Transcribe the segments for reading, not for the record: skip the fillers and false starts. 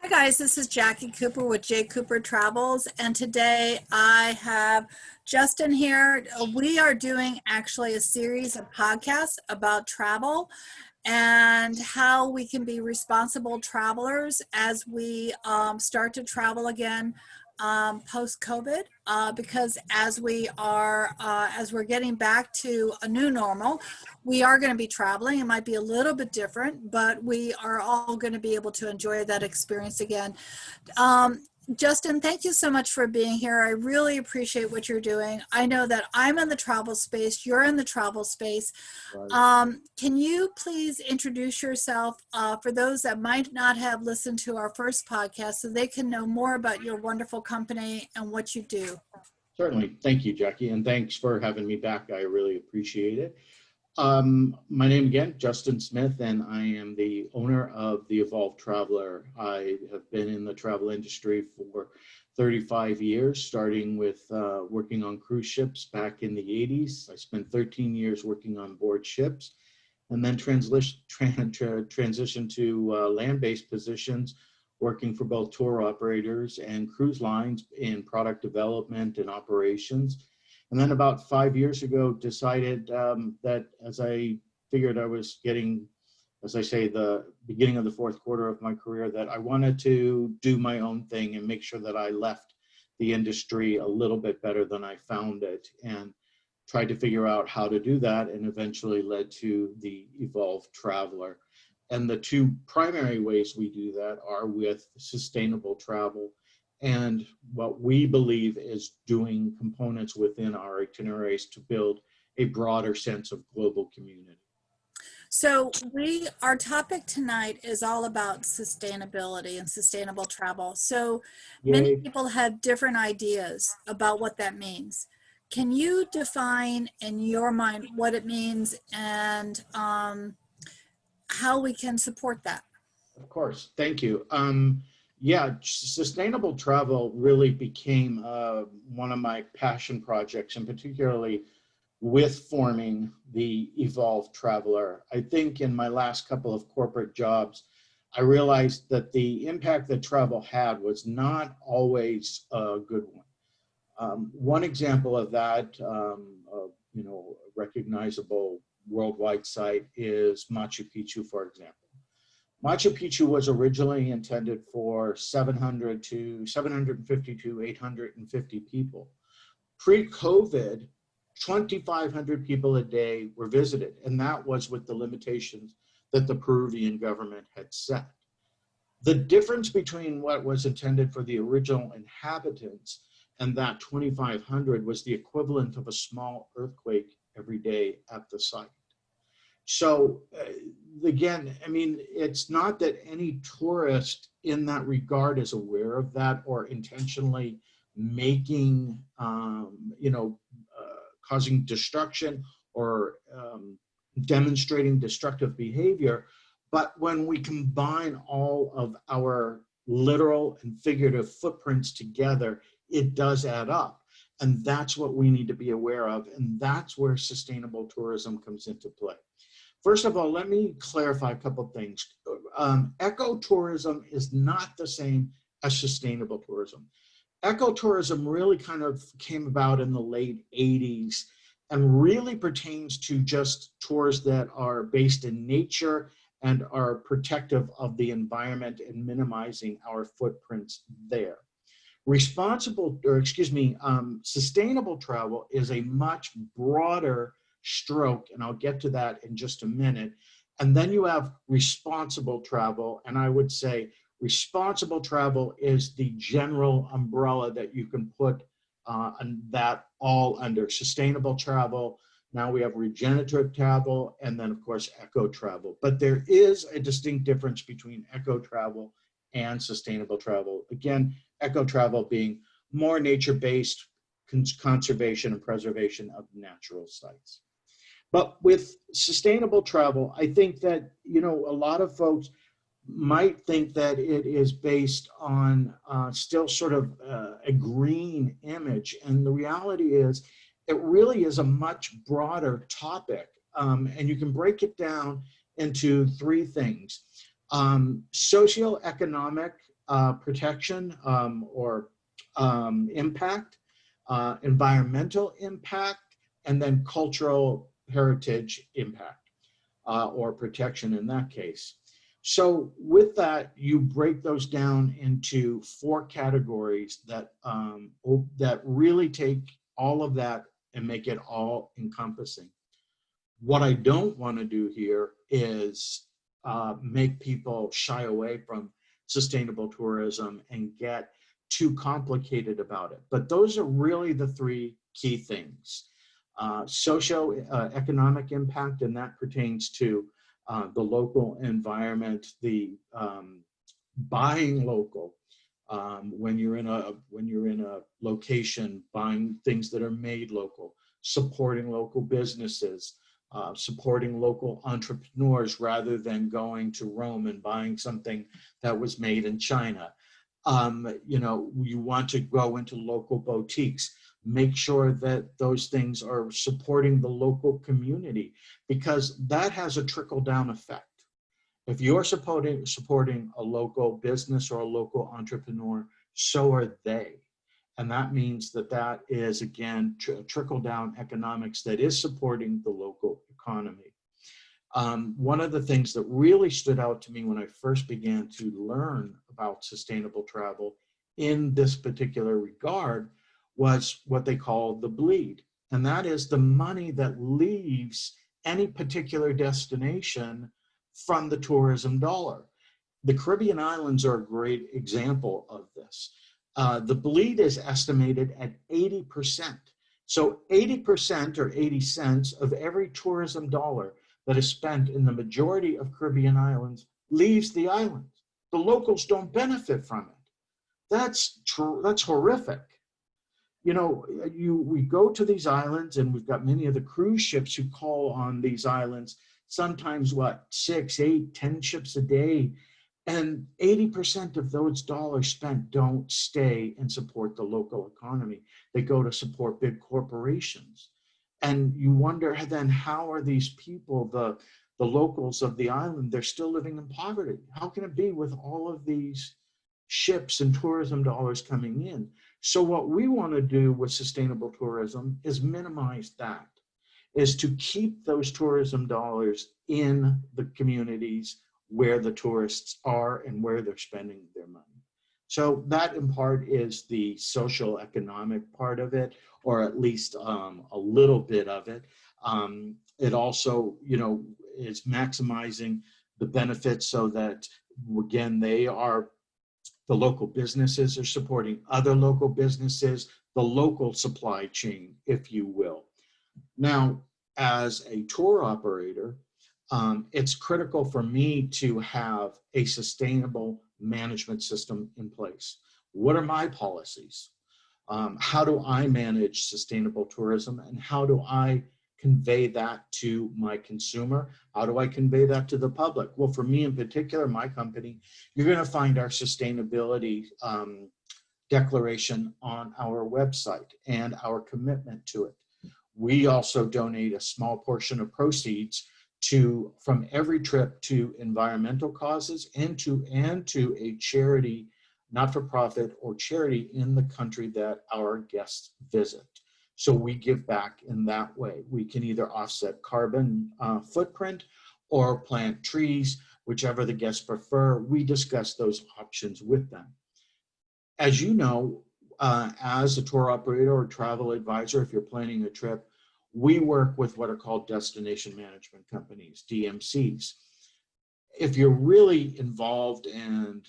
Guys, this is Jacqui Cooper with J. Cooper Travels, and today I have Justin here. We are doing actually a series of podcasts about travel and how we can be responsible travelers as we start to travel again post-COVID, because as we're getting back to a new normal, we are going to be traveling. It might be a little bit different, but we are all going to be able to enjoy that experience again. Justin, thank you so much for being here. I really appreciate what you're doing. I know that I'm in the travel space, you're in the travel space. Right. Can you please introduce yourself for those that might not have listened to our first podcast so they can know more about your wonderful company and what you do? Certainly. Thank you, Jackie, and thanks for having me back. I really appreciate it. My name again, Justin Smith, and I am the owner of the Evolved Traveler. I have been in the travel industry for 35 years, starting with working on cruise ships back in the 80s. I spent 13 years working on board ships, and then transitioned to land-based positions, working for both tour operators and cruise lines in product development and operations. And then about 5 years ago, decided that as I figured I was getting, as I say, the beginning of the fourth quarter of my career, that I wanted to do my own thing and make sure that I left the industry a little bit better than I found it, and tried to figure out how to do that, and eventually led to the Evolved Traveler. And the two primary ways we do that are with sustainable travel and what we believe is doing components within our itineraries to build a broader sense of global community. So our topic tonight is all about sustainability and sustainable travel. So many Yay. people have different ideas about what that means. Can you define in your mind what it means and how we can support that? Of course, thank you. Yeah, sustainable travel really became one of my passion projects, and particularly with forming the Evolved Traveler. I think in my last couple of corporate jobs, I realized that the impact that travel had was not always a good one. One example of that, recognizable worldwide site is Machu Picchu, for example. Machu Picchu was originally intended for 750 to 850 people. Pre-COVID, 2,500 people a day were visited, and that was with the limitations that the Peruvian government had set. The difference between what was intended for the original inhabitants and that 2,500 was the equivalent of a small earthquake every day at the site. So again, I mean, it's not that any tourist in that regard is aware of that or intentionally making, causing destruction or demonstrating destructive behavior. But when we combine all of our literal and figurative footprints together, it does add up. And that's what we need to be aware of. And that's where sustainable tourism comes into play. First of all, let me clarify a couple of things. Ecotourism is not the same as sustainable tourism. Ecotourism really kind of came about in the late 80s and really pertains to just tours that are based in nature and are protective of the environment and minimizing our footprints there. Sustainable travel is a much broader stroke, and I'll get to that in just a minute. And then you have responsible travel, and I would say responsible travel is the general umbrella that you can put that all under. Sustainable travel, now we have regenerative travel, and then of course eco travel. But there is a distinct difference between eco travel and sustainable travel. Again, eco travel being more nature-based conservation and preservation of natural sites. But with sustainable travel, I think that, a lot of folks might think that it is based on still sort of a green image. And the reality is, it really is a much broader topic. And you can break it down into three things. Socioeconomic protection or impact, environmental impact, and then cultural heritage impact or protection in that case. So with that, you break those down into 4 categories that that really take all of that and make it all encompassing. What I don't want to do here is make people shy away from sustainable tourism and get too complicated about it. But those are really the 3 key things. Socio-economic impact, and that pertains to the local environment, the buying local. When you're in a location, buying things that are made local, supporting local businesses, supporting local entrepreneurs rather than going to Rome and buying something that was made in China. You want to go into local boutiques. Make sure that those things are supporting the local community, because that has a trickle-down effect. If you're supporting a local business or a local entrepreneur, so are they. And that means that is, again, trickle-down economics that is supporting the local economy. One of the things that really stood out to me when I first began to learn about sustainable travel in this particular regard was what they call the bleed. And that is the money that leaves any particular destination from the tourism dollar. The Caribbean islands are a great example of this. The bleed is estimated at 80%. So 80% or 80 cents of every tourism dollar that is spent in the majority of Caribbean islands leaves the island. The locals don't benefit from it. That's true. That's horrific. We go to these islands, and we've got many of the cruise ships who call on these islands, sometimes 6, 8, 10 ships a day. And 80% of those dollars spent don't stay and support the local economy. They go to support big corporations. And you wonder then, how are these people, the locals of the island, they're still living in poverty? How can it be with all of these ships and tourism dollars coming in? So what we want to do with sustainable tourism is minimize that, is to keep those tourism dollars in the communities where the tourists are and where they're spending their money. So that in part is the social economic part of it, or at least a little bit of it. It also, is maximizing the benefits so that, again, the local businesses are supporting other local businesses, the local supply chain, if you will. Now, as a tour operator, it's critical for me to have a sustainable management system in place. What are my policies? How do I manage sustainable tourism, and how do I convey that to my consumer? How do I convey that to the public? Well, for me in particular, my company, you're going to find our sustainability declaration on our website and our commitment to it. We also donate a small portion of proceeds from every trip to environmental causes and to a charity, not-for-profit or charity in the country that our guests visit. So we give back in that way. We can either offset carbon footprint or plant trees, whichever the guests prefer. We discuss those options with them. As you know, as a tour operator or travel advisor, if you're planning a trip, we work with what are called destination management companies, DMCs. If you're really involved and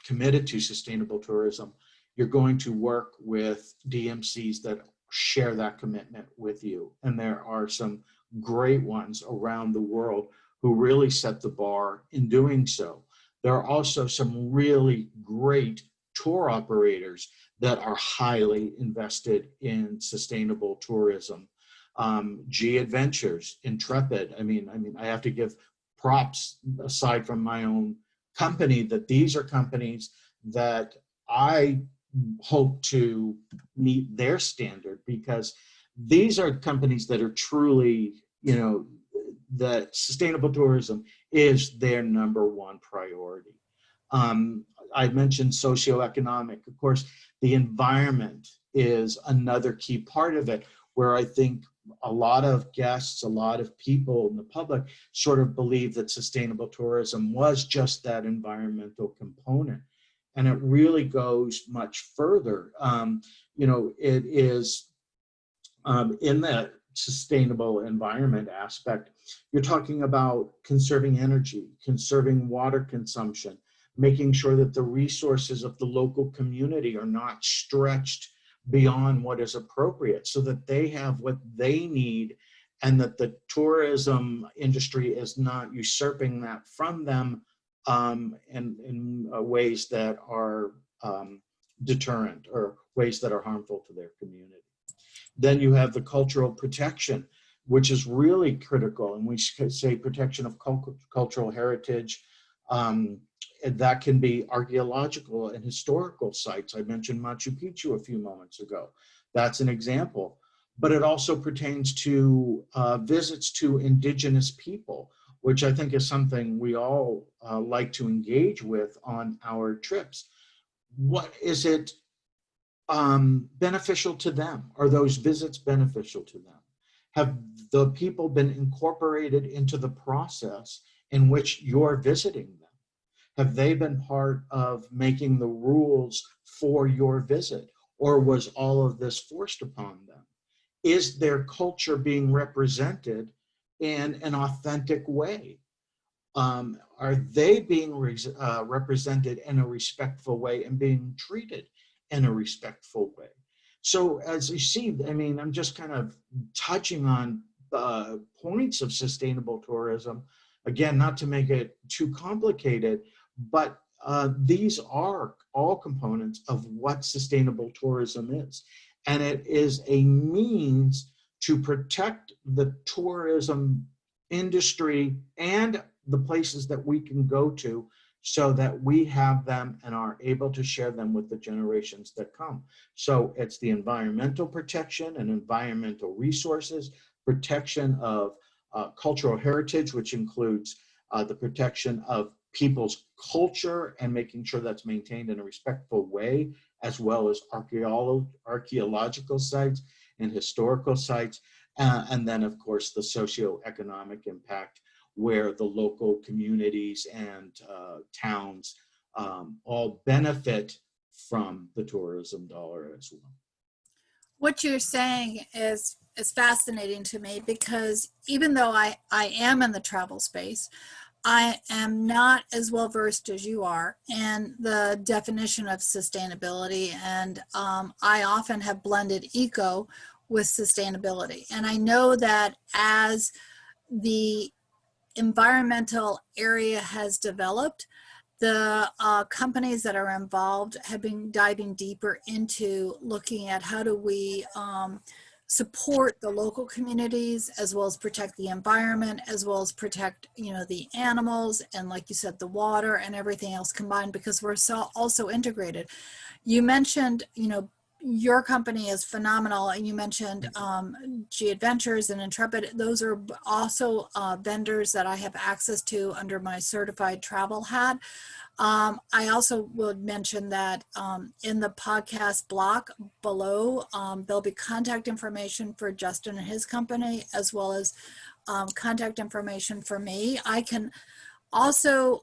committed to sustainable tourism, you're going to work with DMCs that share that commitment with you. And there are some great ones around the world who really set the bar in doing so. There are also some really great tour operators that are highly invested in sustainable tourism. G Adventures, Intrepid. I mean, I have to give props, aside from my own company, that these are companies that I hope to meet their standard, because these are companies that are truly, that sustainable tourism is their #1 priority. I mentioned socioeconomic. Of course, the environment is another key part of it, where I think a lot of guests, a lot of people in the public sort of believe that sustainable tourism was just that environmental component. And it really goes much further. It is in the sustainable environment aspect, you're talking about conserving energy, conserving water consumption, making sure that the resources of the local community are not stretched beyond what is appropriate, so that they have what they need, and that the tourism industry is not usurping that from them in ways that are deterrent, or ways that are harmful to their community. Then you have the cultural protection, which is really critical. And we say protection of cultural heritage. That can be archaeological and historical sites. I mentioned Machu Picchu a few moments ago. That's an example. But it also pertains to visits to indigenous people, which I think is something we all like to engage with on our trips. What is it beneficial to them? Are those visits beneficial to them? Have the people been incorporated into the process in which you're visiting them? Have they been part of making the rules for your visit? Or was all of this forced upon them? Is their culture being represented in an authentic way? Are they being represented in a respectful way and being treated in a respectful way? So as you see, I mean, I'm just kind of touching on points of sustainable tourism. Again, not to make it too complicated, but these are all components of what sustainable tourism is. And it is a means to protect the tourism industry and the places that we can go to, so that we have them and are able to share them with the generations that come. So it's the environmental protection and environmental resources, protection of cultural heritage, which includes the protection of people's culture and making sure that's maintained in a respectful way, as well as archaeological sites and historical sites. And then, of course, the socioeconomic impact, where the local communities and towns all benefit from the tourism dollar as well. What you're saying is fascinating to me, because even though I am in the travel space, I am not as well versed as you are in the definition of sustainability, and I often have blended eco with sustainability. And I know that as the environmental area has developed, the companies that are involved have been diving deeper into looking at how do we support the local communities, as well as protect the environment, as well as protect, the animals, and like you said, the water and everything else combined, because we're also integrated. You mentioned, your company is phenomenal, and you mentioned G Adventures and Intrepid. Those are also vendors that I have access to under my certified travel hat. I also would mention that in the podcast block below, there'll be contact information for Justin and his company, as well as contact information for me. I can also,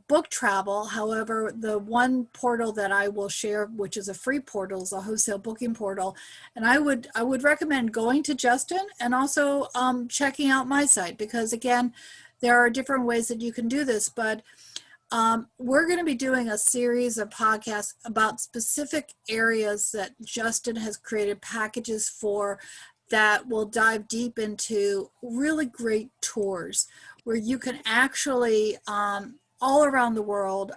book travel. However, the one portal that I will share, which is a free portal, is a wholesale booking portal. And I would recommend going to Justin and also checking out my site, because again, there are different ways that you can do this, but we're going to be doing a series of podcasts about specific areas that Justin has created packages for, that will dive deep into really great tours where you can actually, all around the world,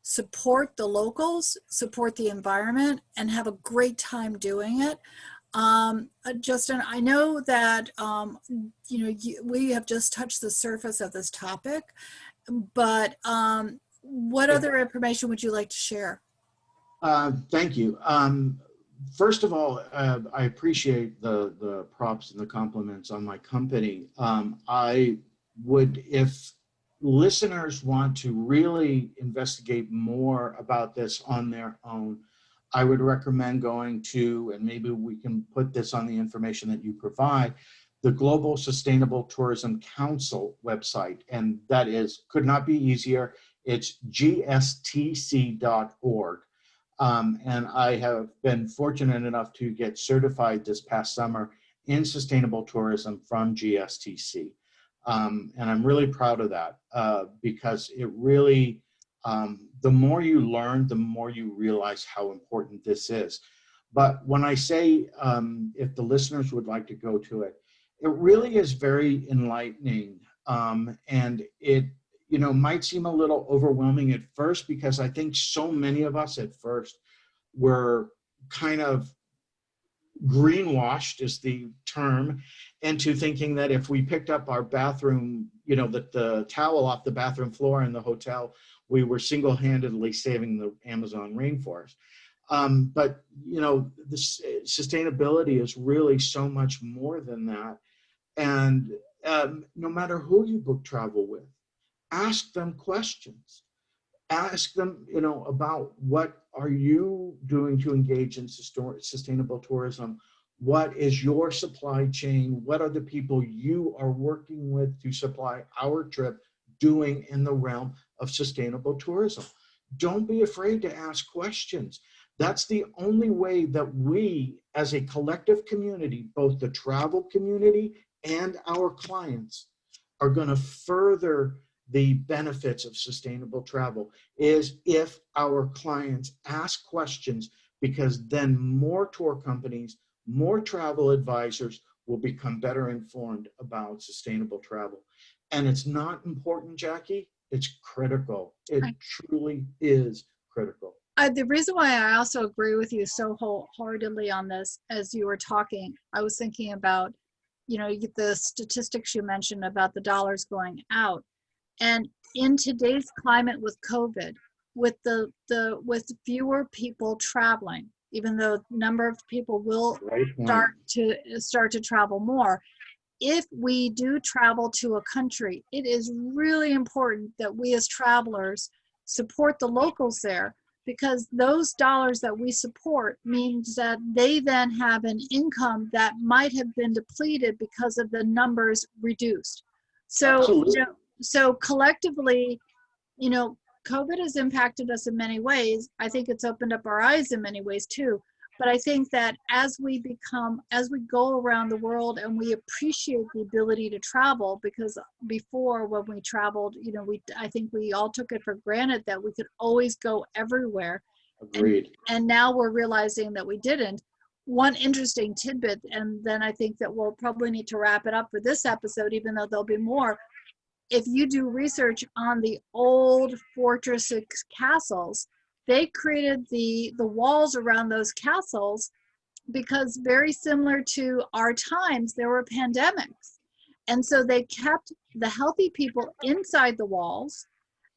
support the locals, support the environment, and have a great time doing it. Justin, I know that, we have just touched the surface of this topic, but what other information would you like to share? Thank you. First of all, I appreciate the props and the compliments on my company. I would, if listeners want to really investigate more about this on their own, I would recommend going to, and maybe we can put this on the information that you provide, the Global Sustainable Tourism Council website. And that could not be easier. It's gstc.org. And I have been fortunate enough to get certified this past summer in sustainable tourism from GSTC. And I'm really proud of that because it really, the more you learn, the more you realize how important this is. But when I say, if the listeners would like to go to it, it really is very enlightening. And it, might seem a little overwhelming at first, because I think so many of us at first were kind of greenwashed, is the term, into thinking that if we picked up our bathroom, the towel off the bathroom floor in the hotel, we were single-handedly saving the Amazon rainforest. But the sustainability is really so much more than that. And no matter who you book travel with, ask them questions. Ask them, about what are you doing to engage in sustainable tourism? What is your supply chain? What are the people you are working with to supply our trip doing in the realm of sustainable tourism? Don't be afraid to ask questions. That's the only way that we, as a collective community, both the travel community and our clients, are going to further the benefits of sustainable travel, is if our clients ask questions, because then more tour companies, more travel advisors will become better informed about sustainable travel. And it's not important, Jackie, it's critical. It truly is critical. The reason why I also agree with you so wholeheartedly on this, as you were talking, I was thinking about, you get the statistics you mentioned about the dollars going out. And in today's climate with COVID, with with fewer people traveling, even though the number of people will start to travel more, if we do travel to a country, it is really important that we as travelers support the locals there, because those dollars that we support means that they then have an income that might have been depleted because of the numbers reduced. So, so collectively, COVID has impacted us in many ways. I think it's opened up our eyes in many ways too. But I think that as we go around the world and we appreciate the ability to travel, because before when we traveled, I think we all took it for granted that we could always go everywhere. Agreed. And now we're realizing that we didn't. One interesting tidbit, and then I think that we'll probably need to wrap it up for this episode, even though there'll be more. If you do research on the old fortress castles, they created the walls around those castles because, very similar to our times, there were pandemics. And so they kept the healthy people inside the walls.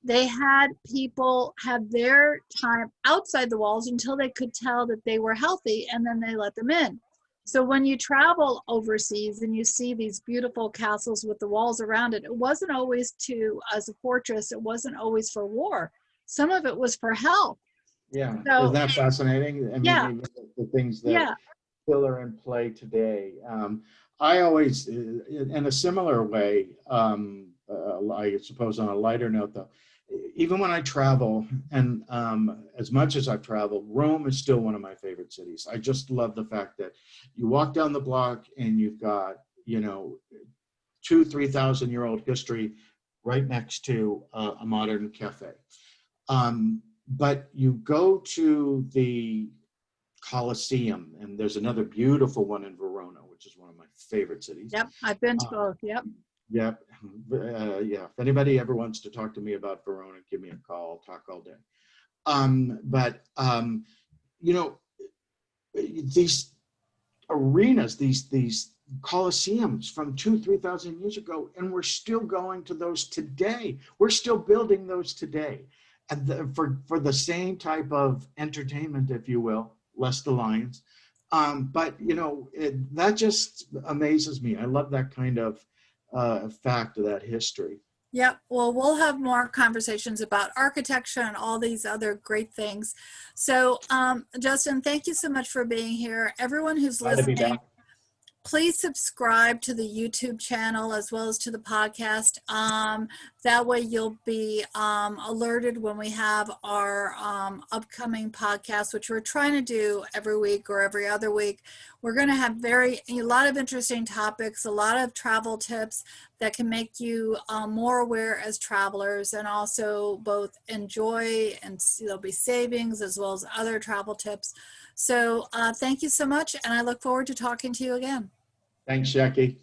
They had people have their time outside the walls until they could tell that they were healthy, and then they let them in. So when you travel overseas and you see these beautiful castles with the walls around it, it wasn't always as a fortress. It wasn't always for war. Some of it was for health. Yeah, So, isn't that fascinating? I mean, yeah, the things that still are in play today. I always, in a similar way, I suppose on a lighter note though, even when I travel, and as much as I've traveled, Rome is still one of my favorite cities. I just love the fact that you walk down the block and you've got, 2,000-3,000-year-old history right next to a modern cafe. But you go to the Colosseum, and there's another beautiful one in Verona, which is one of my favorite cities. Yep, I've been to both. Yep. Yep. Yeah. If anybody ever wants to talk to me about Verona, give me a call. I'll talk all day. These arenas, these Colosseums from 2,000-3,000 years ago, and we're still going to those today. We're still building those today. And for the same type of entertainment, if you will, less the lions. But that just amazes me. I love that kind of fact of that history. Yep. Well, we'll have more conversations about architecture and all these other great things. So, Justin, thank you so much for being here. Everyone who's Glad to be listening, back. please subscribe to the YouTube channel as well as to the podcast. That way you'll be alerted when we have our upcoming podcast, which we're trying to do every week or every other week. We're going to have a lot of interesting topics, a lot of travel tips that can make you more aware as travelers, and also both enjoy, and there'll be savings as well as other travel tips. So thank you so much, and I look forward to talking to you again. Thanks, Jackie.